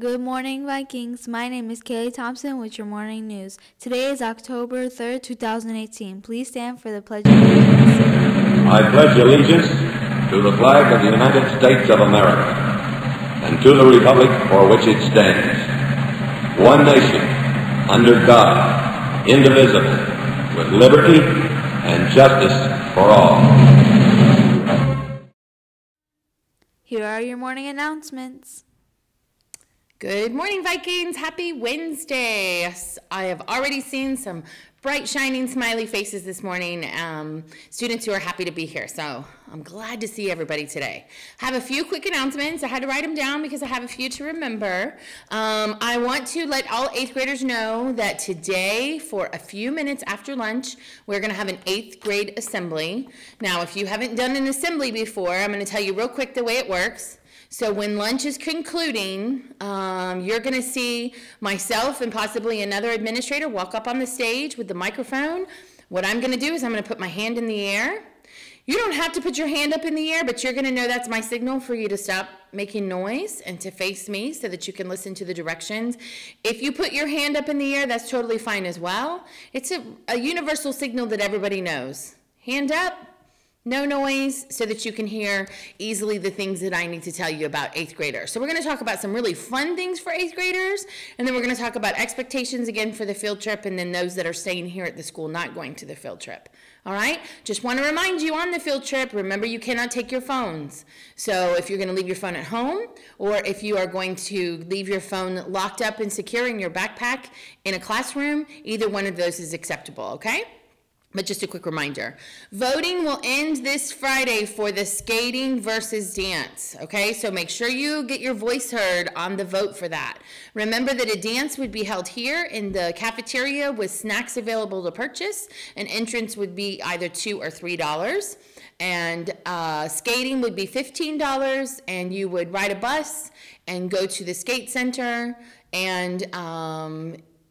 Good morning, Vikings. My name is Kaylee Thompson with your morning news. Today is October 3rd, 2018. Please stand for the Pledge of Allegiance. I pledge allegiance to the flag of the United States of America and to the republic for which it stands, one nation, under God, indivisible, with liberty and justice for all. Here are your morning announcements. Good morning, Vikings. Happy Wednesday. I have already seen some bright, shining, smiley faces this morning. Students who are happy to be here. So I'm glad to see everybody today. I have a few quick announcements. I had to write them down because I have a few to remember. I want to let all 8th graders know that today, for a few minutes after lunch, we're going to have an 8th grade assembly. Now, if you haven't done an assembly before, I'm going to tell you real quick the way it works. So when lunch is concluding, you're going to see myself and possibly another administrator walk up on the stage with the microphone. What I'm going to do is I'm going to put my hand in the air. You don't have to put your hand up in the air, but you're going to know that's my signal for you to stop making noise and to face me so that you can listen to the directions. If you put your hand up in the air, that's totally fine as well. It's a universal signal that everybody knows. Hand up. No noise, so that you can hear easily the things that I need to tell you about 8th graders. So we're going to talk about some really fun things for 8th graders, and then we're going to talk about expectations again for the field trip, and then those that are staying here at the school not going to the field trip. All right? Just want to remind you on the field trip, remember you cannot take your phones. So if you're going to leave your phone at home, or if you are going to leave your phone locked up and secure in your backpack in a classroom, either one of those is acceptable, okay? But just a quick reminder, voting will end this Friday for the skating versus dance, okay? So make sure you get your voice heard on the vote for that. Remember that a dance would be held here in the cafeteria with snacks available to purchase. An entrance would be either $2 or $3. And skating would be $15, and you would ride a bus and go to the skate center, and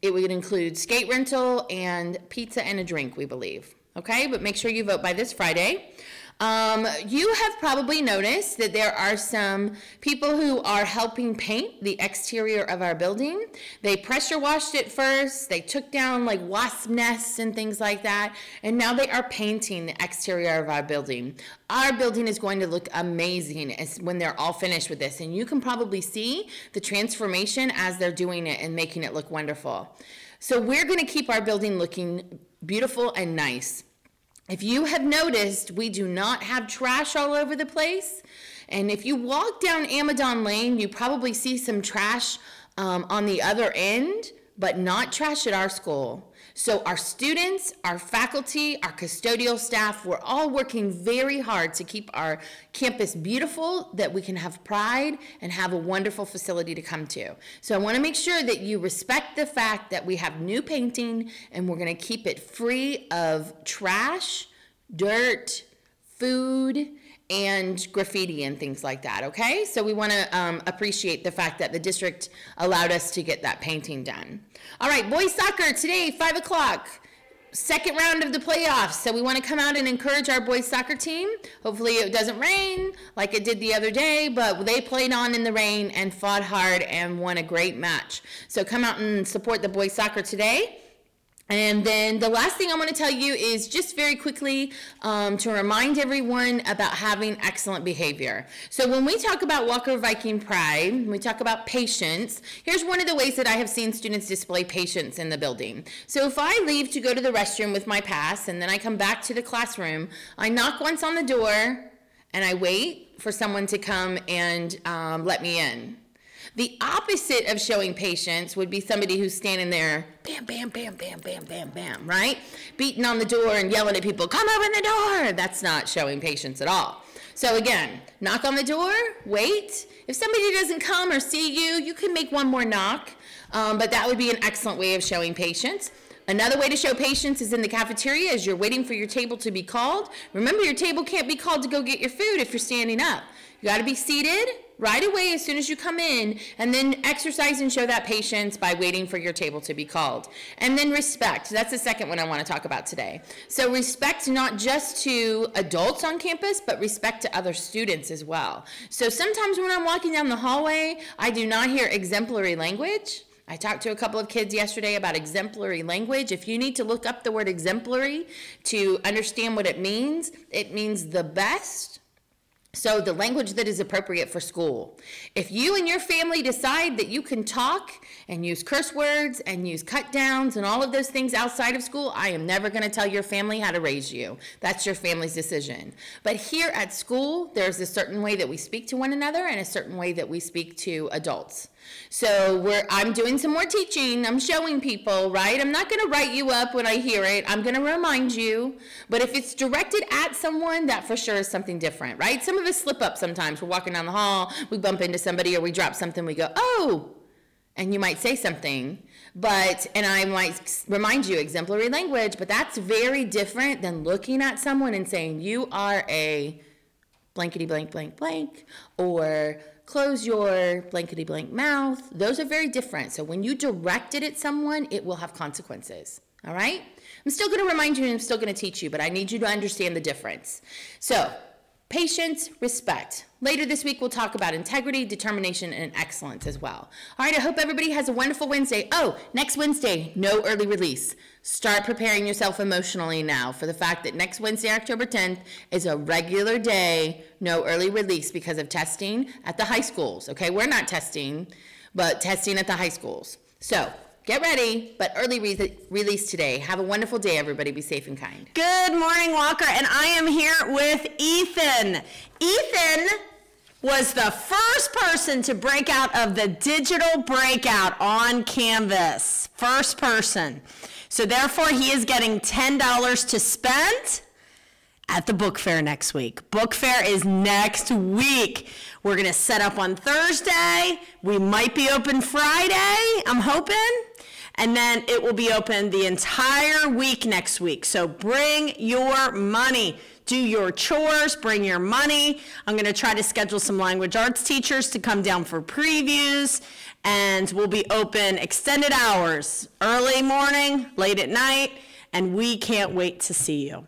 it would include skate rental and pizza and a drink, we believe. Okay, but make sure you vote by this Friday. You have probably noticed that there are some people who are helping paint the exterior of our building. They pressure washed it first. They took down like wasp nests and things like that. And now they are painting the exterior of our building. Our building is going to look amazing when they're all finished with this. And you can probably see the transformation as they're doing it and making it look wonderful. So we're going to keep our building looking beautiful and nice. If you have noticed, we do not have trash all over the place. And if you walk down Amadon Lane, you probably see some trash on the other end, but not trash at our school. So our students, our faculty, our custodial staff, we're all working very hard to keep our campus beautiful, that we can have pride and have a wonderful facility to come to. So I want to make sure that you respect the fact that we have new painting and we're going to keep it free of trash, dirt, food, and graffiti and things like that, okay? So we want to appreciate the fact that the district allowed us to get that painting done. All right, boys soccer today, 5 o'clock. Second round of the playoffs. So we want to come out and encourage our boys soccer team. Hopefully it doesn't rain like it did the other day, but they played on in the rain and fought hard and won a great match. So come out and support the boys soccer today. And then the last thing I want to tell you is just very quickly to remind everyone about having excellent behavior. So when we talk about Walker Viking Pride, when we talk about patience, here's one of the ways that I have seen students display patience in the building. So if I leave to go to the restroom with my pass and then I come back to the classroom, I knock once on the door and I wait for someone to come and let me in. The opposite of showing patience would be somebody who's standing there, bam, bam, bam, bam, bam, bam, bam, right? Beating on the door and yelling at people, come open the door. That's not showing patience at all. So again, knock on the door, wait. If somebody doesn't come or see you, you can make one more knock, but that would be an excellent way of showing patience. Another way to show patience is in the cafeteria as you're waiting for your table to be called. Remember, your table can't be called to go get your food if you're standing up. You got to be seated right away as soon as you come in, and then exercise and show that patience by waiting for your table to be called. And then respect. That's the second one I want to talk about today. So respect not just to adults on campus, but respect to other students as well. So sometimes when I'm walking down the hallway, I do not hear exemplary language. I talked to a couple of kids yesterday about exemplary language. If you need to look up the word exemplary to understand what it means the best. So the language that is appropriate for school. If you and your family decide that you can talk and use curse words and use cut downs and all of those things outside of school, I am never going to tell your family how to raise you. That's your family's decision. But here at school, there's a certain way that we speak to one another and a certain way that we speak to adults. So I'm doing some more teaching. I'm showing people, right? I'm not going to write you up when I hear it. I'm going to remind you. But if it's directed at someone, that for sure is something different, right? Some of us slip up sometimes. We're walking down the hall, we bump into somebody or we drop something, we go, oh, and you might say something. And I might remind you exemplary language, but that's very different than looking at someone and saying, you are a blankety blank blank blank, or close your blankety blank mouth. Those are very different. So when you direct it at someone, it will have consequences. All right? I'm still going to remind you and I'm still going to teach you, but I need you to understand the difference. So patience, respect. Later this week, we'll talk about integrity, determination, and excellence as well. All right, I hope everybody has a wonderful Wednesday. Oh, next Wednesday, no early release. Start preparing yourself emotionally now for the fact that next Wednesday, October 10th, is a regular day, no early release because of testing at the high schools. Okay, we're not testing, but testing at the high schools. So get ready, but early release today. Have a wonderful day, everybody. Be safe and kind. Good morning, Walker, and I am here with Ethan. Ethan was the first person to break out of the digital breakout on Canvas. First person. So therefore, he is getting $10 to spend at the book fair next week. Book fair is next week. We're going to set up on Thursday. We might be open Friday, I'm hoping. And then it will be open the entire week next week. So bring your money. Do your chores, bring your money. I'm going to try to schedule some language arts teachers to come down for previews. And we'll be open extended hours, early morning, late at night. And we can't wait to see you.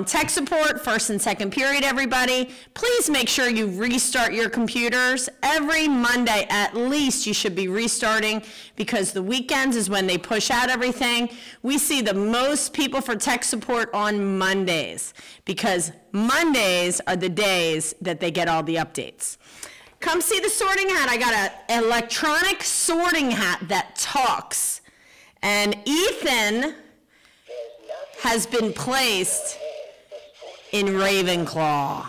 Tech support, first and second period, everybody. Please make sure you restart your computers. Every Monday, at least, you should be restarting because the weekends is when they push out everything. We see the most people for tech support on Mondays because Mondays are the days that they get all the updates. Come see the sorting hat. I got an electronic sorting hat that talks. And Ethan has been placed in Ravenclaw.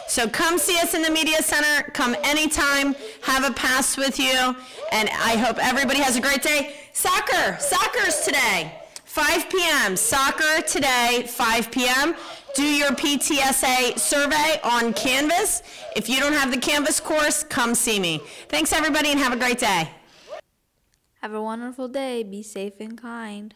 So come see us in the media center. Come anytime. Have a pass with you. And I hope everybody has a great day. Soccer's today, 5 p.m. Soccer today, 5 p.m. Do your PTSA survey on Canvas. If you don't have the Canvas course, come see me. Thanks, everybody, and have a great day. Have a wonderful day. Be safe and kind.